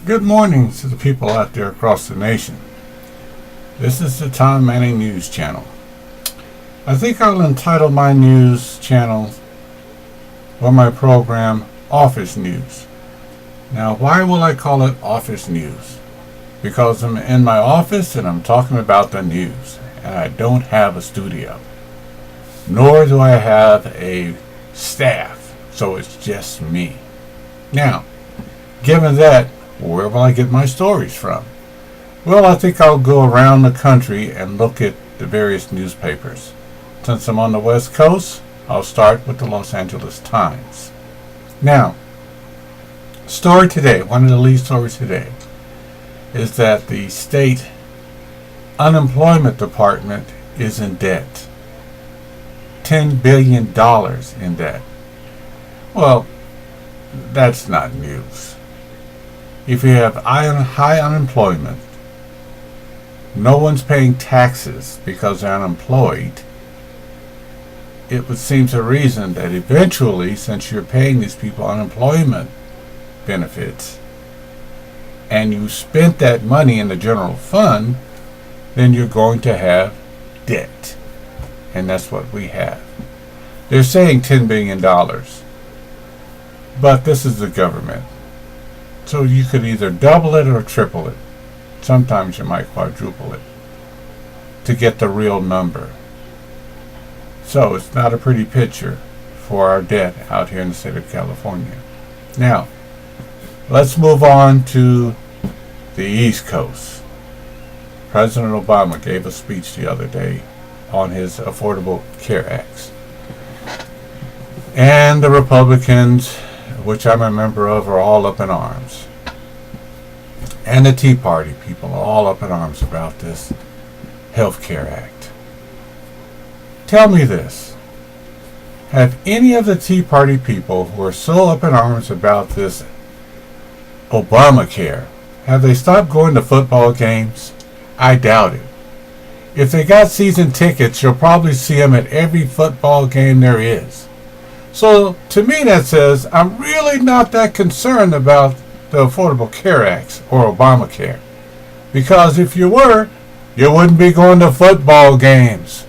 Good morning to the people out there across the nation. This is the Tom Manning News Channel. I think I'll entitle my news channel or my program Office News. Now, why will I call it Office News? Because I'm in my office and I'm talking about the news, and I don't have a studio. Nor do I have a staff, so it's just me. Now, given that, where will I get my stories from? Well, I think I'll go around the country and look at the various newspapers. Since I'm on the West Coast, I'll start with the Los Angeles Times. Now, story today, one of the lead stories today, is that the state unemployment department is in debt. $10 billion in debt. Well, that's not news. If you have high unemployment, no one's paying taxes because they're unemployed, it would seem to reason that eventually, since you're paying these people unemployment benefits, and you spent that money in the general fund, then you're going to have debt. And that's what we have. They're saying $10 billion, but this is the government. So you could either double it or triple it. Sometimes you might quadruple it to get the real number. So it's not a pretty picture for our debt out here in the state of California. Now, let's move on to the East Coast. President Obama gave a speech the other day on his Affordable Care Act. And the Republicans, which I'm a member of, are all up in arms. And the Tea Party people are all up in arms about this Health Care Act. Tell me this. Have any of the Tea Party people who are so up in arms about this Obamacare, have they stopped going to football games? I doubt it. If they got season tickets, you'll probably see them at every football game there is. So, to me that says, I'm really not that concerned about the Affordable Care Act or Obamacare. Because if you were, you wouldn't be going to football games.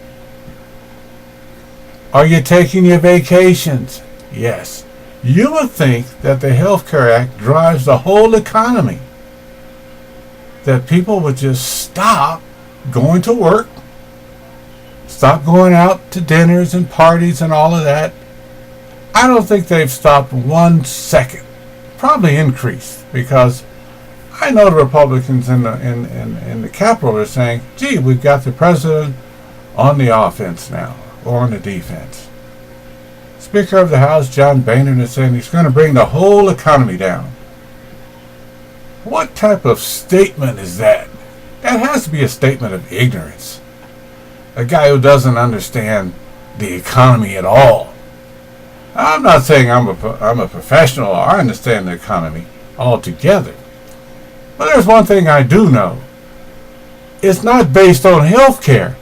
Are you taking your vacations? Yes. You would think that the Health Care Act drives the whole economy. That people would just stop going to work, stop going out to dinners and parties and all of that. I don't think they've stopped 1 second. Probably increased, because I know the Republicans in the Capitol are saying, gee, we've got the president on the offense now, or on the defense. Speaker of the House, John Boehner, is saying he's going to bring the whole economy down. What type of statement is that? That has to be a statement of ignorance. A guy who doesn't understand the economy at all. I'm not saying I'm a professional or I understand the economy altogether. But there's one thing I do know. It's not based on health care.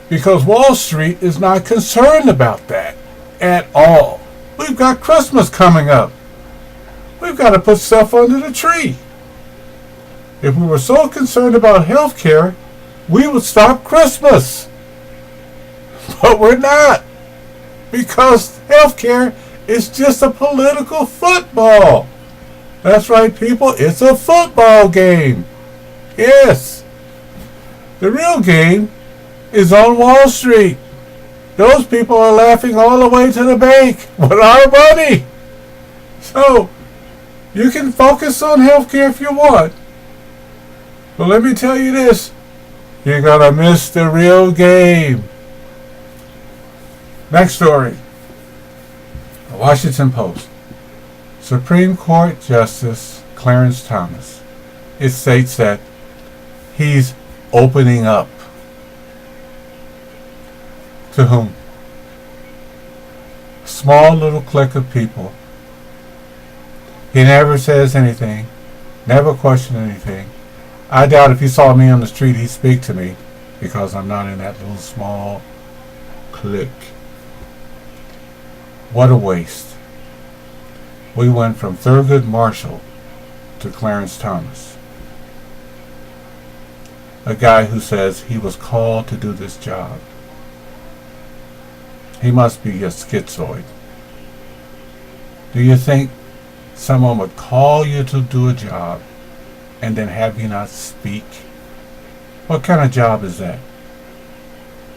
Because Wall Street is not concerned about that at all. We've got Christmas coming up. We've got to put stuff under the tree. If we were so concerned about health care, we would stop Christmas. But we're not. Because healthcare is just a political football. That's right, people. It's a football game. Yes. The real game is on Wall Street. Those people are laughing all the way to the bank with our money. So, you can focus on healthcare if you want. But let me tell you this. You're going to miss the real game. Next story. The Washington Post. Supreme Court Justice Clarence Thomas. It states that he's opening up. To whom? A small little clique of people. He never says anything. Never questions anything. I doubt if he saw me on the street he'd speak to me, because I'm not in that little small clique. What a waste. We went from Thurgood Marshall to Clarence Thomas, a guy who says he was called to do this job. He must be a schizoid. Do you think someone would call you to do a job and then have you not speak? What kind of job is that?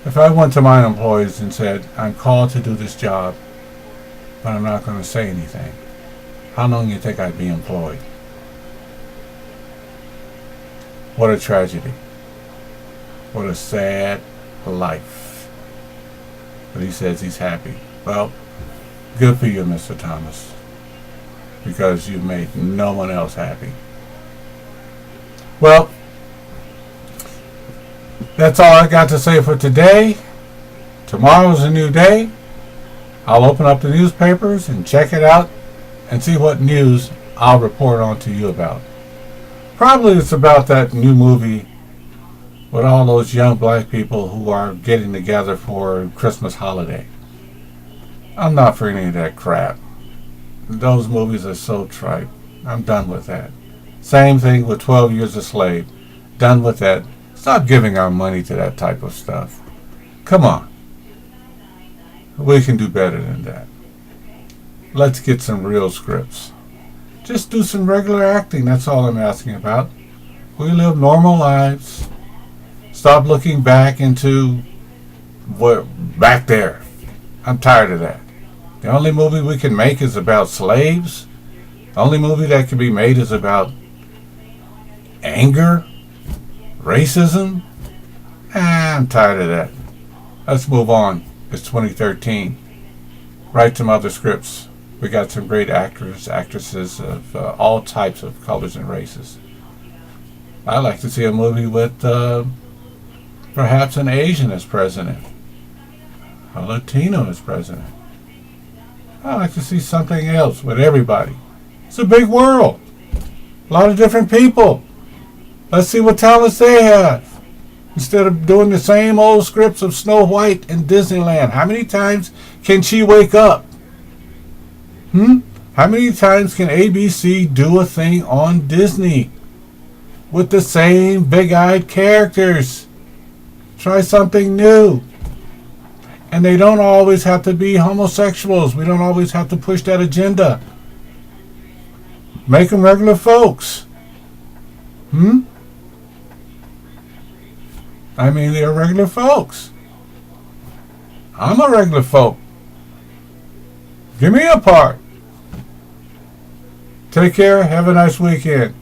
If I went to my employees and said, I'm called to do this job, but I'm not going to say anything, how long do you think I'd be employed? What a tragedy. What a sad life. But he says he's happy. Well, good for you, Mr. Thomas, because you've made no one else happy. Well, that's all I got to say for today. Tomorrow's a new day. I'll open up the newspapers and check it out and see what news I'll report on to you about. Probably it's about that new movie with all those young black people who are getting together for Christmas holiday. I'm not for any of that crap. Those movies are so trite. I'm done with that. Same thing with 12 Years a Slave. Done with that. Stop giving our money to that type of stuff. Come on. We can do better than that. Let's get some real scripts. Just do some regular acting. That's all I'm asking about. We live normal lives. Stop looking back into what back there. I'm tired of that. The only movie we can make is about slaves. The only movie that can be made is about anger, racism. I'm tired of that. Let's move on. It's 2013. Write some other scripts. We got some great actors, actresses of all types of colors and races. I'd like to see a movie with perhaps an Asian as president, a Latino as president. I'd like to see something else with everybody. It's a big world. A lot of different people. Let's see what talents they have. Instead of doing the same old scripts of Snow White and Disneyland. How many times can she wake up? How many times can ABC do a thing on Disney with the same big-eyed characters? Try something new. And they don't always have to be homosexuals. We don't always have to push that agenda. Make them regular folks. I mean, they're regular folks. I'm a regular folk. Give me a part. Take care. Have a nice weekend.